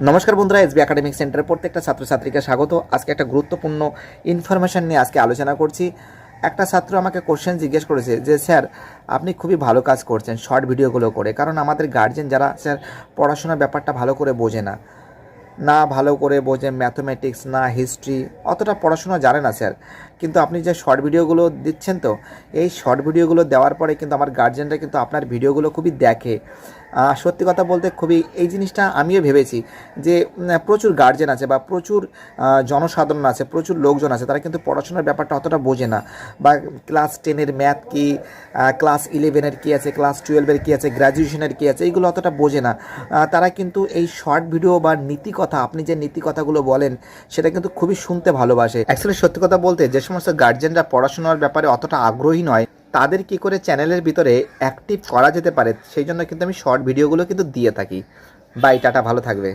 নমস্কার বন্ধুরা, SB academic সেন্টারের প্রত্যেকটা ছাত্রছাত্রীকে স্বাগত। আজকে একটা গুরুত্বপূর্ণ ইনফরমেশন নিয়ে আজকে আলোচনা করছি। একটা ছাত্র আমাকে কোশ্চেন জিজ্ঞেস করেছে যে স্যার, আপনি খুবই ভালো কাজ করছেন শর্ট ভিডিওগুলো করে, কারণ আমাদের গার্জেন যারা স্যার পড়াশোনার ব্যাপারটা ভালো করে বোঝে না, ভালো করে বোঝে ম্যাথমেটিক্স না হিস্ট্রি, অতটা পড়াশোনা জানে না স্যার। কিন্তু আপনি যে শর্ট ভিডিওগুলো দিচ্ছেন, তো এই শর্ট ভিডিওগুলো দেওয়ার পরে কিন্তু আমার গার্জেনরা কিন্তু আপনার ভিডিওগুলো খুবই দেখে। সত্যি কথা বলতে খুবই এই জিনিসটা আমিও ভেবেছি যে প্রচুর গার্জেন আছে বা প্রচুর জনসাধারণ আছে, প্রচুর লোকজন আছে, তারা কিন্তু পড়াশোনার ব্যাপারটা অতটা বোঝে না, বা ক্লাস 10-এর ম্যাথ কী, ক্লাস 11-এর কী আছে, ক্লাস 12-এর কী আছে, গ্র্যাজুয়েশনের কী আছে, এইগুলো অতটা বোঝে না। তারা কিন্তু এই শর্ট ভিডিও বা নীতিকথা, আপনি যে নীতিকথাগুলো বলেন সেটা কিন্তু খুবই শুনতে ভালোবাসে। অ্যাকচুয়ালি সত্যি কথা বলতে যে সমস্ত গার্জেনরা পড়াশোনার ব্যাপারে অতটা আগ্রহী নয়, তাদের কি করে চ্যানেলের ভিতরে অ্যাক্টিভ করা যেতে পারে, সেই জন্য কিন্তু আমি শর্ট ভিডিওগুলো কিন্তু দিয়ে থাকি। বাই, টাটা, ভালো থাকবে।